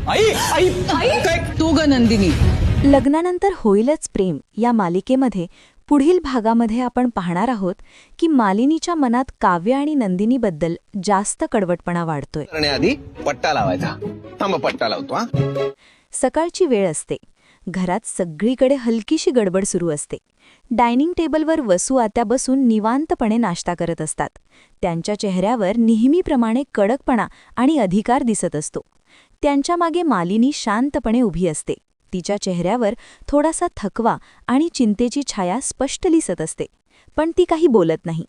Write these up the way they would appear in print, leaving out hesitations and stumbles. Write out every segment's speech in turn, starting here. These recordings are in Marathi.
आई आई काय तू ग नंदिनी. लग्नानंतर होईलच प्रेम या मालिकेमध्ये पुढील भागामध्ये आपण पाहणार आहोत की मालिनीच्या मनात काव्य आणि नंदिनीबद्दल जास्त कडवटपणा वाढतोय. करण्याआधी पट्टा लावायचा. थांबा, पट्टा लावतो हा. सकाळची वेळ असते. घरात सगळीकडे हलकीशी गडबड सुरू असते. डायनिंग टेबलवर वसू आत्या बसून निवांतपणे नाश्ता करत असतात. त्यांच्या चेहऱ्यावर नेहमीप्रमाणे कडकपणा आणि अधिकार दिसत असतो. त्यांच्या मागे मालिनी शांतपणे उभी असते. तिच्या चेहऱ्यावर थोडासा थकवा आणि चिंतेची छाया स्पष्ट दिसत असते, पण ती काही बोलत नाही.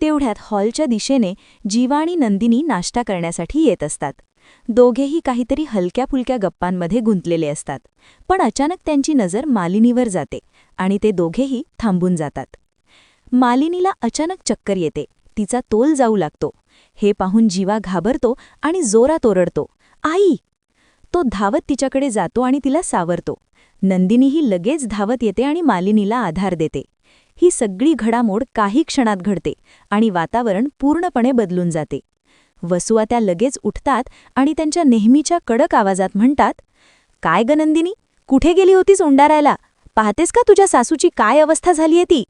तेवढ्यात हॉलच्या दिशेने जीवा आणि नंदिनी नाश्ता करण्यासाठी येत असतात. दोघेही काहीतरी हलक्या-फुलक्या गप्पांमध्ये गुंतलेले असतात, पण अचानक त्यांची नजर मालिनीवर जाते आणि ते दोघेही थांबून जातात. मालिनीला अचानक चक्कर येते. तिचा तोल जाऊ लागतो. हे पाहून जीवा घाबरतो आणि जोरात ओरडतो, "आई!" तो धावत तिच्याकडे जातो आणि तिला सावरतो. नंदिनीही लगेच धावत येते आणि मालिनीला आधार देते. ही सगळी घडामोड काही क्षणात घडते आणि वातावरण पूर्णपणे बदलून जाते. वसुआत्या लगेच उठतात आणि त्यांच्या नेहमीच्या कडक आवाजात म्हणतात, "काय ग नंदिनी, कुठे गेली होतीस ओंडारायला? पाहतेस का तुझ्या सासूची काय अवस्था झालीये ती?"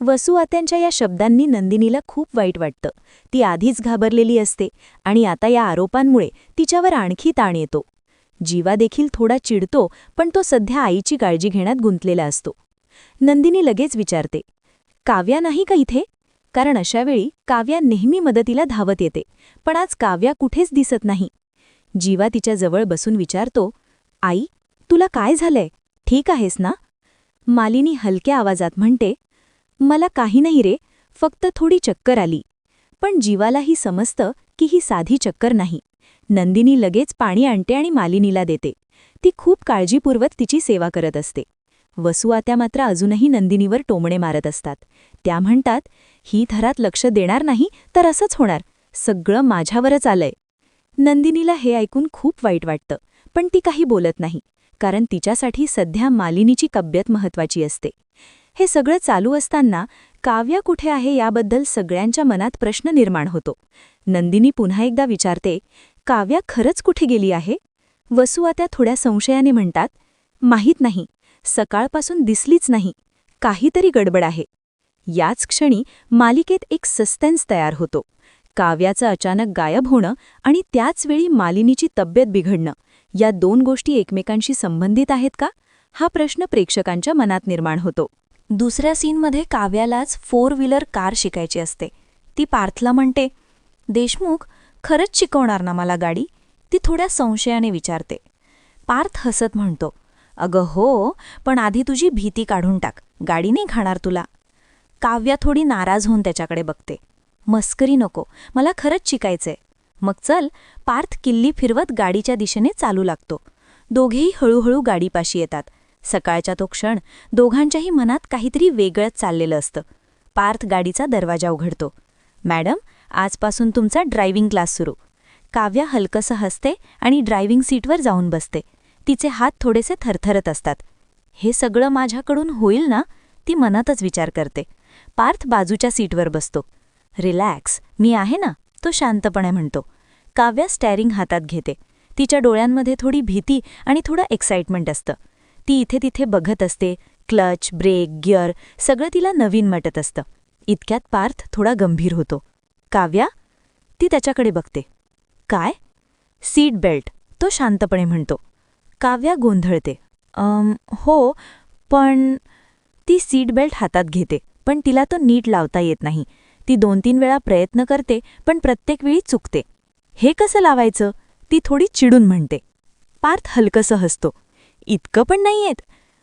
वसुआत्यांच्या या शब्दांनी नंदिनीला खूप वाईट वाटतं. ती आधीच घाबरलेली असते आणि आता या आरोपांमुळे तिच्यावर आणखी ताण येतो. जीवा देखील थोडा चिडतो, पण तो सध्या आईची काळजी घेण्यात गुंतलेला असतो. नंदिनी लगेच विचारते, "काव्या नाही का इथे?" कारण अशावेळी काव्या नेहमी मदतीला धावत येते, पण आज काव्या कुठेच दिसत नाही. जीवा तिच्या जवळ बसून विचारतो, "आई, तुला काय झालंय? ठीक आहेस ना?" मालिनी हलक्या आवाजात म्हणते, "मला काही नाही रे, फक्त थोडी चक्कर आली." पण जीवालाही समजतं की ही साधी चक्कर नाही. नंदिनी लगेच पाणी आणते आणि मालिनीला देते. ती खूप काळजीपूर्वक तिची सेवा करत असते. वसुआत्या मात्र अजूनही नंदिनीवर टोमणे मारत असतात. त्या म्हणतात, "ही घरात लक्ष देणार नाही तर असंच होणार. सगळं माझ्यावरच आलंय." नंदिनीला हे ऐकून खूप वाईट वाटतं, पण ती काही बोलत नाही, कारण तिच्यासाठी सध्या मालिनीची तब्येत महत्वाची असते. हे सगळं चालू असताना काव्या कुठे आहे याबद्दल सगळ्यांच्या मनात प्रश्न निर्माण होतो. नंदिनी पुन्हा एकदा विचारते, "काव्या खरंच कुठे गेली आहे?" वसुआत्या थोड्या संशयाने म्हणतात, "माहीत नाही. सकाळपासून दिसलीच नाही. काहीतरी गडबड आहे." याच क्षणी मालिकेत एक सस्पेन्स तयार होतो. काव्याचं अचानक गायब होणं आणि त्याचवेळी मालिनीची तब्येत बिघडणं, या दोन गोष्टी एकमेकांशी संबंधित आहेत का? हा प्रश्न प्रेक्षकांच्या मनात निर्माण होतो. दुसऱ्या सीनमध्ये काव्यालाच 4 व्हीलर कार शिकायची असते. ती पार्थला म्हणते, "देशमुख खरंच शिकवणार ना मला गाडी?" ती थोड्या संशयाने विचारते. पार्थ हसत म्हणतो, "अगं हो, पण आधी तुझी भीती काढून टाक. गाडी नाही खाणार तुला." काव्या थोडी नाराज होऊन त्याच्याकडे बघते. "मस्करी नको, मला खरंच शिकायचंय." "मग चल." पार्थ किल्ली फिरवत गाडीच्या दिशेने चालू लागतो. दोघेही हळूहळू गाडीपाशी येतात. सकाळचा तो क्षण दोघांच्याही मनात काहीतरी वेगळंच चाललेलं असतं. पार्थ गाडीचा दरवाजा उघडतो. "मॅडम, आजपासून तुमचा ड्रायव्हिंग क्लास सुरू." काव्या हलकसं हसते आणि ड्रायव्हिंग सीटवर जाऊन बसते. तिचे हात थोडेसे थरथरत असतात. "हे सगळं माझ्याकडून होईल ना?" ती मनातच विचार करते. पार्थ बाजूच्या सीटवर बसतो. "रिलॅक्स, मी आहे ना," तो शांतपणे म्हणतो. काव्या स्टॅरिंग हातात घेते. तिच्या डोळ्यांमध्ये थोडी भीती आणि थोडं एक्साइटमेंट असतं. ती इथे तिथे बघत असते. क्लच, ब्रेक, गिअर सगळं तिला नवीन वाटत असतं. इतक्यात पार्थ थोडा गंभीर होतो. "काव्या?" ती त्याच्याकडे बघते. "काय?" "सीट बेल्ट," तो शांतपणे म्हणतो. काव्या गोंधळते. हो, पण..." ती सीट बेल्ट हातात घेते, पण तिला तो नीट लावता येत नाही. ती 2-3 वेळा प्रयत्न करते, पण प्रत्येक वेळी चुकते. "हे कसं लावायचं?" ती थोडी चिडून म्हणते. पार्थ हलकसं हसतो. "इतकं पण नाही येत."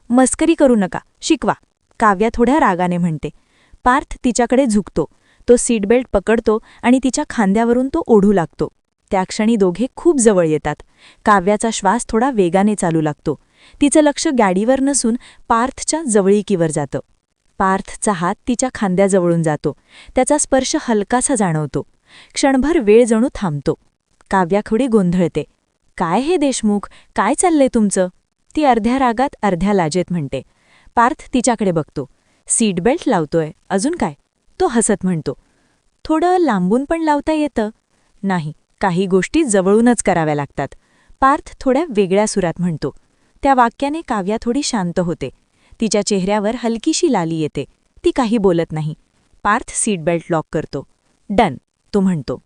"मस्करी करू नका, शिकवा," काव्या थोड्या रागाने म्हणते. पार्थ तिच्याकडे झुकतो. तो सीट बेल्ट पकडतो आणि तिच्या खांद्यावरून तो ओढू लागतो. त्या क्षणी दोघे खूप जवळ येतात. काव्याचा श्वास थोडा वेगाने चालू लागतो. तिचं लक्ष गाडीवर नसून पार्थच्या जवळीकीवर जातं. पार्थचा हात तिच्या खांद्याजवळून जातो. त्याचा स्पर्श हलकासा जाणवतो. क्षणभर वेळ जणू थांबतो. काव्या थोडी गोंधळते. "काय हे देशमुख, काय चाललंय तुमचं?" ती अर्ध्या रागात अर्ध्या लाजेत म्हणते. पार्थ तिच्याकडे बघतो. "सीट बेल्ट लावतोय, अजून काय?" तो हसत म्हणतो. "थोडं लांबून पण लावता येतं." "नाही, काही गोष्टी जवळूनच कराव्या लागतात." पार्थ थोड्या वेगळ्या सुरात म्हणतो. त्या वाक्याने काव्या थोडी शांत होते. तिच्या चेहऱ्यावर हलकीशी लाली येते. ती काही बोलत नाही. पार्थ सीट बेल्ट लॉक करतो. डन, तो म्हणतो.